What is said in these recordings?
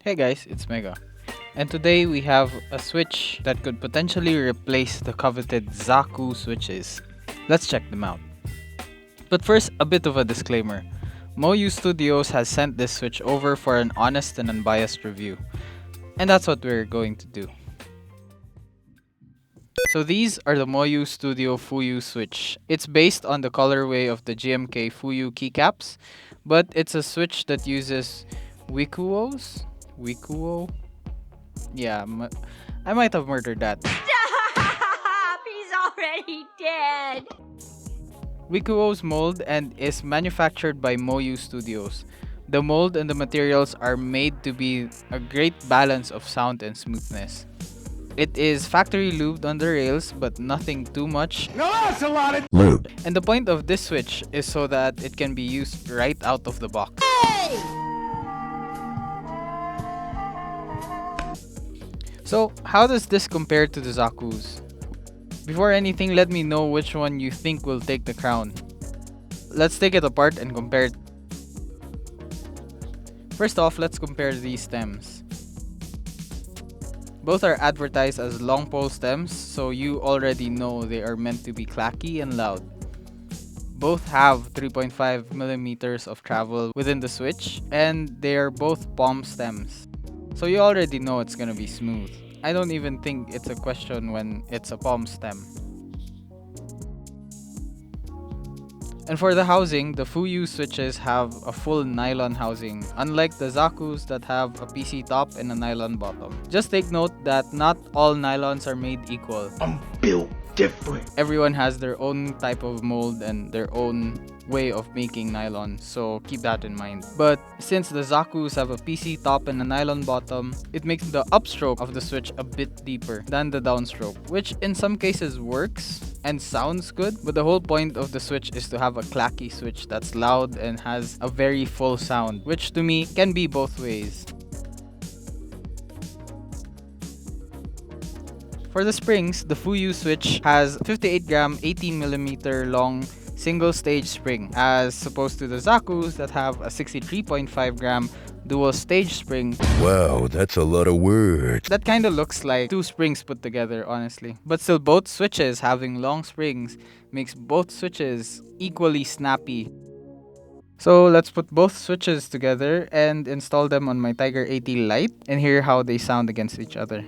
Hey guys, it's Mega. And today we have a switch that could potentially replace the coveted Zaku switches. Let's check them out. But first, a bit of a disclaimer. Moyu Studios has sent this switch over for an honest and unbiased review. And that's what we're going to do. So these are the Moyu Studio Fuyu switch. It's based on the colorway of the GMK Fuyu keycaps, but it's a switch that uses Wikuos? Wikuo? Yeah, I might have murdered that. Stop! He's already dead! Wikuo's mold and is manufactured by Moyu Studios. The mold and the materials are made to be a great balance of sound and smoothness. It is factory lubed on the rails, but nothing too much. No, that's a lot of lube. And the point of this switch is so that it can be used right out of the box. So, how does this compare to the Zakus? Before anything, let me know which one you think will take the crown. Let's take it apart and compare it. First off, let's compare these stems. Both are advertised as long pole stems, so you already know they are meant to be clacky and loud. Both have 3.5 millimeters of travel within the switch, and they are both palm stems. So you already know it's gonna be smooth. I don't even think it's a question when it's a palm stem. And for the housing, the Fuyu switches have a full nylon housing, unlike the Zakus that have a PC top and a nylon bottom. Just take note that not all nylons are made equal. I'm built different. Everyone has their own type of mold and their own way of making nylon, so keep that in mind. But since the Zakus have a PC top and a nylon bottom, it makes the upstroke of the switch a bit deeper than the downstroke, which in some cases works and sounds good, but the whole point of the switch is to have a clacky switch that's loud and has a very full sound, which to me can be both ways. For the springs, the Fuyu switch has 58 gram 18mm long single stage spring, as opposed to the Zakus that have a 63.5 gram dual stage spring. Wow, that's a lot of words. That kinda looks like two springs put together, honestly. But still, both switches having long springs makes both switches equally snappy. So let's put both switches together and install them on my Tiger 80 Lite and hear how they sound against each other.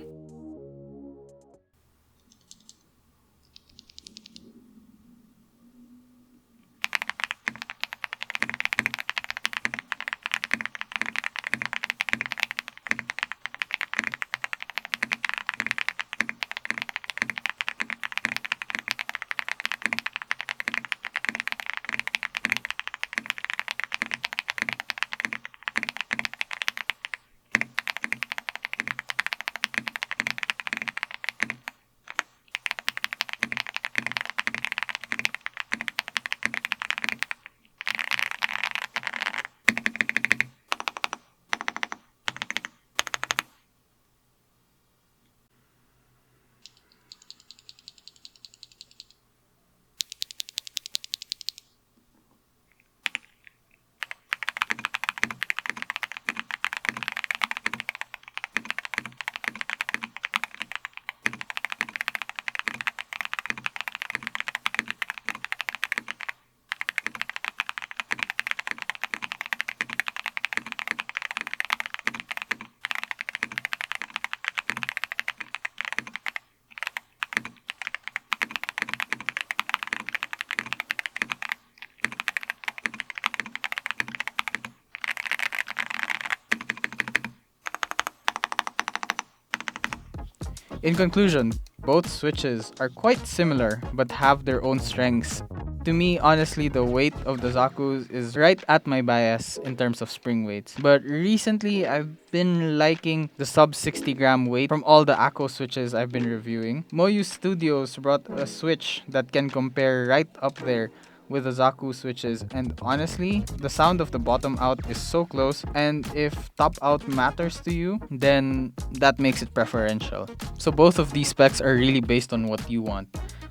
In conclusion, both switches are quite similar but have their own strengths. To me, honestly, the weight of the Zakus is right at my bias in terms of spring weights. But recently, I've been liking the sub 60 gram weight from all the Akko switches I've been reviewing. Moyu Studios brought a switch that can compare right up there with the Zaku switches, and honestly, the sound of the bottom out is so close, and if top out matters to you, then that makes it preferential. So both of these specs are really based on what you want.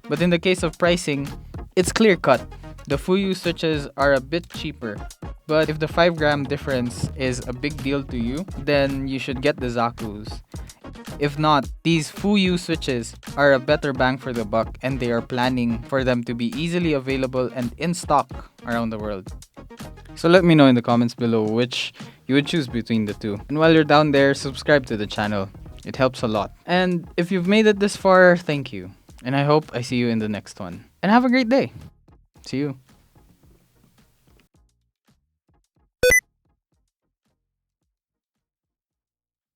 But in the case of pricing, it's clear cut. The Fuyu switches are a bit cheaper, but if the 5-gram difference is a big deal to you, then you should get the Zakus. If not, these Fuyu switches are a better bang for the buck, and they are planning for them to be easily available and in stock around the world. So let me know in the comments below which you would choose between the two. And while you're down there, subscribe to the channel. It helps a lot. And if you've made it this far, thank you. And I hope I see you in the next one. And have a great day. See you.